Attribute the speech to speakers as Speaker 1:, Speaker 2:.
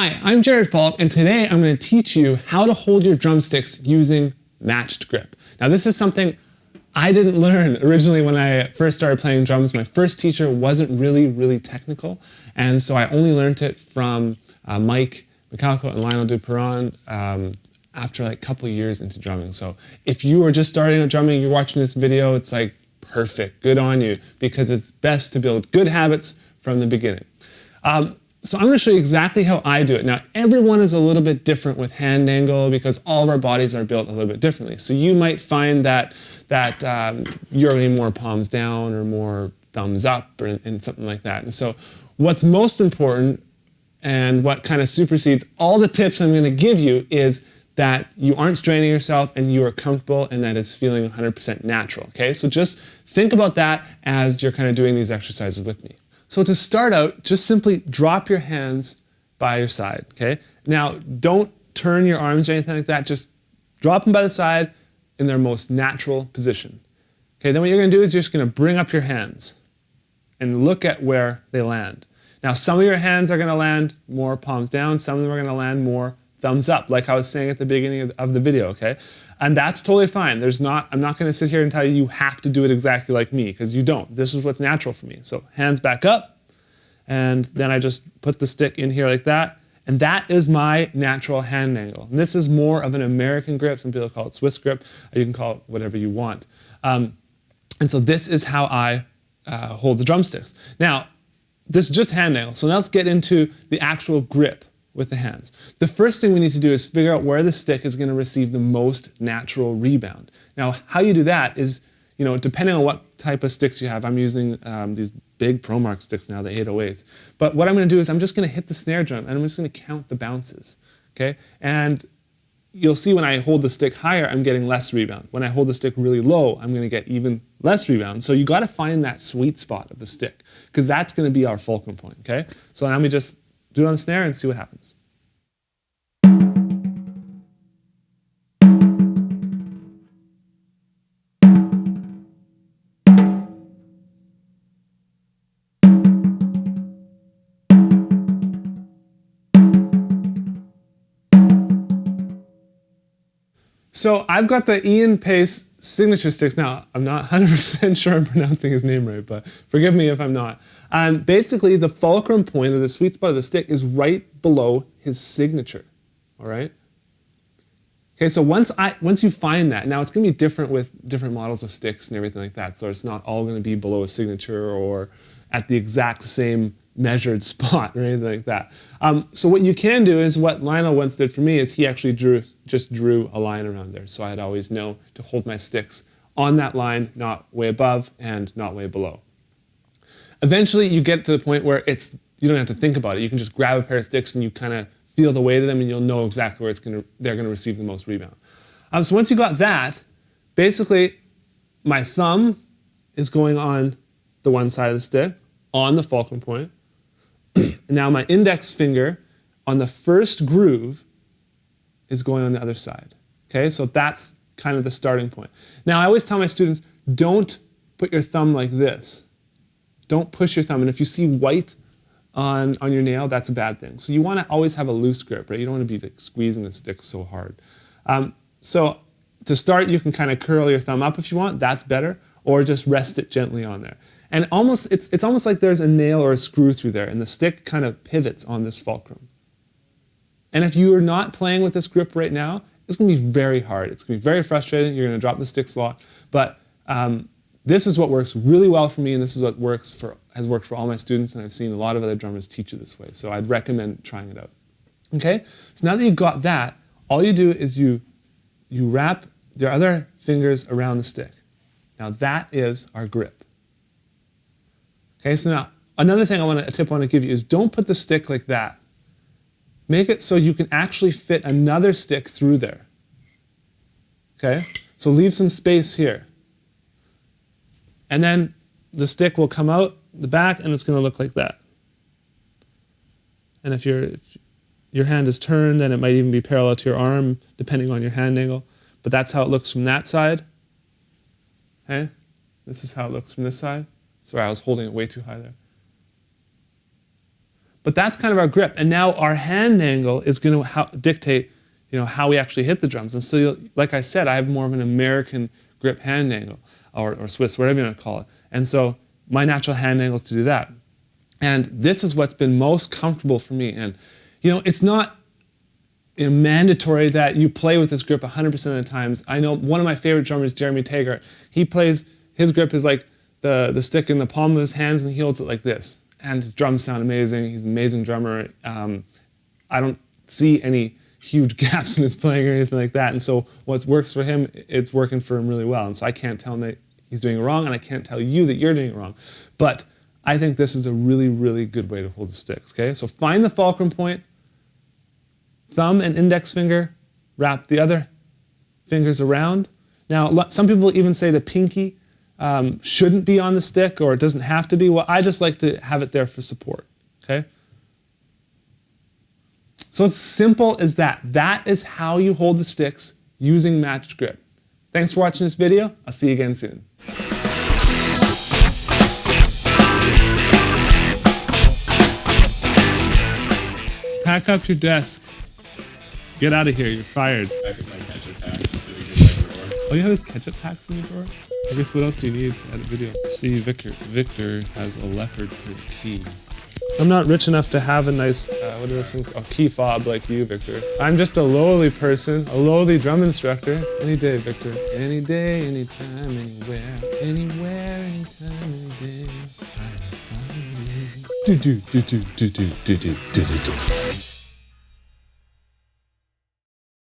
Speaker 1: Hi, I'm Falk, and today I'm going to teach you how to hold your drumsticks using matched grip. Now this is something I didn't learn originally when I first started playing drums. My first teacher wasn't really technical, and so I only learned it from Mike McCalco and Lionel Duperon after like a couple of years into drumming. So if you are just starting out drumming, you're watching this video, it's like perfect, good on you, because it's best to build good habits from the beginning. So I'm going to show you exactly how I do it. Now, everyone is a little bit different with hand angle because all of our bodies are built a little bit differently. So you might find that you're getting more palms down or more thumbs up and something like that. And so what's most important and what kind of supersedes all the tips I'm going to give you is that you aren't straining yourself and you are comfortable and that it's feeling 100% natural. Okay, so just think about that as you're kind of doing these exercises with me. So to start out, just simply drop your hands by your side, okay? Now, don't turn your arms or anything like that, just drop them by the side in their most natural position. Okay, then what you're gonna do is you're just gonna bring up your hands and look at where they land. Now, some of your hands are gonna land more palms down, some of them are gonna land more thumbs up, like I was saying at the beginning of the video, okay? And that's totally fine. I'm not going to sit here and tell you you have to do it exactly like me, because you don't. This is what's natural for me. So hands back up, and then I just put the stick in here like that, and that is my natural hand angle. And this is more of an American grip. Some people call it Swiss grip. You can call it whatever you want. And so this is how I hold the drumsticks. Now, this is just hand angle. So now let's get into the actual grip with the hands. The first thing we need to do is figure out where the stick is going to receive the most natural rebound. Now, how you do that is, depending on what type of sticks you have. I'm using these big ProMark sticks now, the 808s. But what I'm going to do is I'm just going to hit the snare drum and I'm just going to count the bounces. Okay? And you'll see when I hold the stick higher, I'm getting less rebound. When I hold the stick really low, I'm going to get even less rebound. So you got to find that sweet spot of the stick, because that's going to be our fulcrum point. Okay? So now let me just do it on the snare and see what happens. So I've got the Ian Pace signature sticks. Now, I'm not 100% sure I'm pronouncing his name right, but forgive me if I'm not. Basically, the fulcrum point, or the sweet spot of the stick, is right below his signature, all right? Okay, so once you find that, now it's going to be different with different models of sticks and everything like that, so it's not all going to be below a signature or at the exact same measured spot or anything like that. So what you can do is what Lionel once did for me is he actually just drew a line around there, so I'd always know to hold my sticks on that line, not way above and not way below. Eventually you get to the point where you don't have to think about it. You can just grab a pair of sticks and you kind of feel the weight of them and you'll know exactly where they're going to receive the most rebound. So once you got that, basically my thumb is going on the one side of the stick, on the fulcrum point. Now my index finger on the first groove is going on the other side. Okay, so that's kind of the starting point. Now I always tell my students, don't put your thumb like this. Don't push your thumb, and if you see white on your nail, that's a bad thing. So you want to always have a loose grip, right? You don't want to be like squeezing the stick so hard. So to start, you can kind of curl your thumb up if you want, that's better, or just rest it gently on there. And it's almost like there's a nail or a screw through there, and the stick kind of pivots on this fulcrum. And if you are not playing with this grip right now, it's going to be very hard. It's going to be very frustrating. You're going to drop the sticks a lot. But this is what works really well for me, and this is what has worked for all my students, and I've seen a lot of other drummers teach it this way. So I'd recommend trying it out. Okay? So now that you've got that, all you do is you wrap your other fingers around the stick. Now that is our grip. Okay, so now another thing a tip I want to give you is don't put the stick like that. Make it so you can actually fit another stick through there. Okay, so leave some space here. And then the stick will come out the back and it's going to look like that. And if your hand is turned, then it might even be parallel to your arm, depending on your hand angle. But that's how it looks from that side. Okay, this is how it looks from this side. Sorry, I was holding it way too high there. But that's kind of our grip. And now our hand angle is going to dictate, how we actually hit the drums. And so, like I said, I have more of an American grip hand angle, or Swiss, whatever you want to call it. And so my natural hand angle is to do that. And this is what's been most comfortable for me. And, it's not mandatory that you play with this grip 100% of the times. I know one of my favorite drummers, Jeremy Taggart, his grip is like the stick in the palm of his hands, and he holds it like this. And his drums sound amazing. He's an amazing drummer. I don't see any huge gaps in his playing or anything like that. And so what works for him, it's working for him really well. And so I can't tell him that he's doing it wrong, and I can't tell you that you're doing it wrong. But I think this is a really, really good way to hold the sticks, okay? So find the fulcrum point, thumb and index finger, wrap the other fingers around. Now, some people even say the pinky shouldn't be on the stick, or it doesn't have to be. Well, I just like to have it there for support, okay? So it's simple as that. That is how you hold the sticks using matched grip. Thanks for watching this video. I'll see you again soon. Pack up your desk. Get out of here, you're fired.
Speaker 2: Pack up my ketchup packs so we can my drawer.
Speaker 1: Oh, you have those ketchup packs in your drawer? I guess what else do you need to edit video? See, Victor has a leopard print key. I'm not rich enough to have a nice, what are those things? A key fob like you, Victor. I'm just a lowly person, a lowly drum instructor. Any day, Victor. Any day, anytime, anywhere. Anywhere, anytime, any day. I will find you. Do do do do do do do do do do.